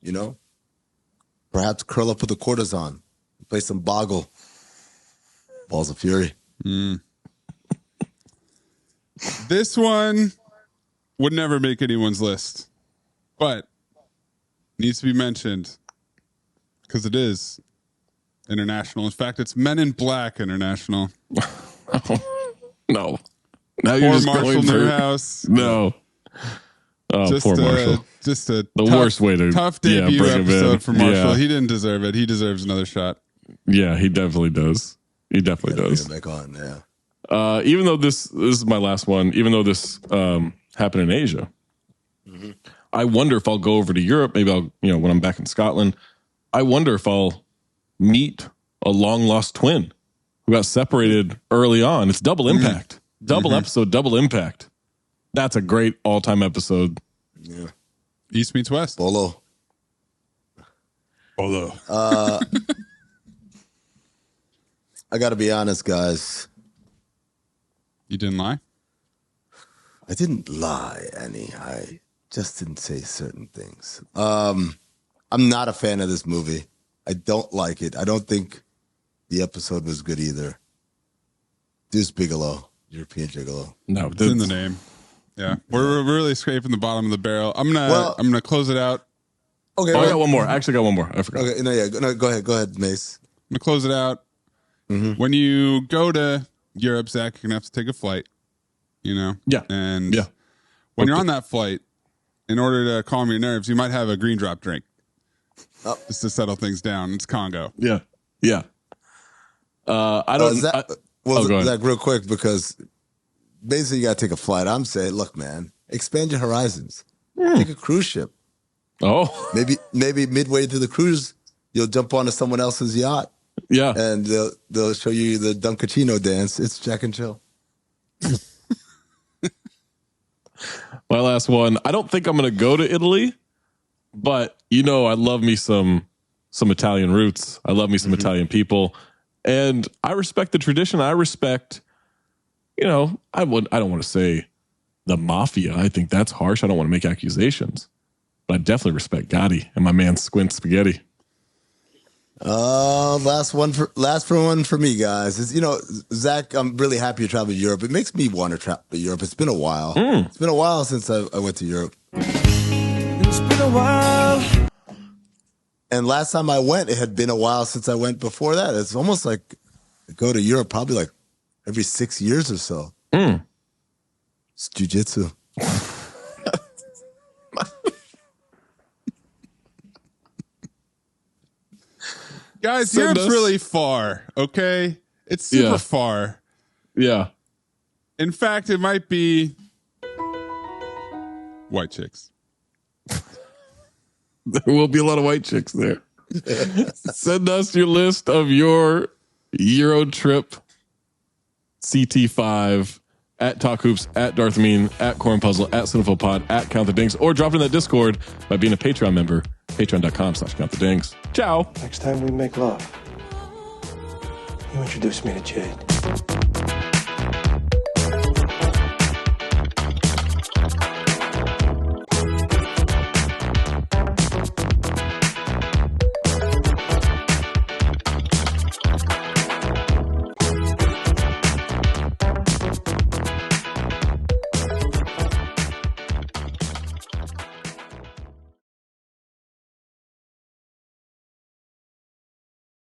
you know? Perhaps curl up with a cortisone, play some Boggle. Balls of Fury. This one would never make anyone's list, but needs to be mentioned because it is international. In fact, it's Men in Black International. No. Now Poor you're just Marshall going for Newhouse. No. Oh, poor Marshall. Just a The tough, worst way to tough debut bring him in. episode for Marshall. Yeah. He didn't deserve it. He deserves another shot. Yeah, he definitely does. He definitely does. Back on, yeah. Even though this is my last one, even though this happened in Asia, I wonder if I'll go over to Europe. Maybe I'll, when I'm back in Scotland, I wonder if I'll meet a long lost twin who got separated early on. It's double impact, double episode, double impact. That's a great all time episode. Yeah. East meets West. Bolo. I got to be honest, guys. You didn't lie? I didn't lie, Annie. I just didn't say certain things. I'm not a fan of this movie. I don't like it. I don't think the episode was good either. Deuce Bigelow, European Gigolo. No, It's in the name. Yeah, we're really scraping the bottom of the barrel. I'm gonna close it out. Okay. I got one more. I actually got one more. I forgot. Okay. No, go ahead, Mace. I'm gonna close it out. Mm-hmm. When you go to Europe, Zach, you're gonna have to take a flight. You know. Yeah. And Yeah. when you're on that flight, in order to calm your nerves, you might have a green drop drink. Oh. Just to settle things down. It's Congo. Yeah. Yeah. I don't. Zach, go ahead. Zach, real quick, because basically you got to take a flight. I'm saying, look, man, expand your horizons. Take a cruise ship. Oh. Maybe midway through the cruise, you'll jump onto someone else's yacht. Yeah. And they'll show you the Dunkachino dance. It's Jack and Jill. My last one. I don't think I'm going to go to Italy, but I love me some Italian roots. I love me some Italian people, and I respect the tradition. I respect, I don't want to say the mafia. I think that's harsh. I don't want to make accusations, but I definitely respect Gotti and my man Squint Spaghetti. Last one for me, guys. Is Zach, I'm really happy you're traveling to Europe. It makes me want to travel to Europe. It's been a while. It's been a while since I went to Europe. It's been a while. And last time I went, it had been a while since I went before that. It's almost like I go to Europe probably like every 6 years or so. It's jujitsu. Guys, Europe's really far, okay? It's super far. Yeah. In fact, it might be white chicks. There will be a lot of white chicks there. Send us your list of your Euro trip CT5 at Talk Hoops, at Darth Mean, at Corn Puzzle, at Cinefil Pod, at Count the Dinks, or drop in that Discord by being a Patreon member. Patreon.com/Count the Dinks. Ciao. Next time we make love, you introduce me to Jade.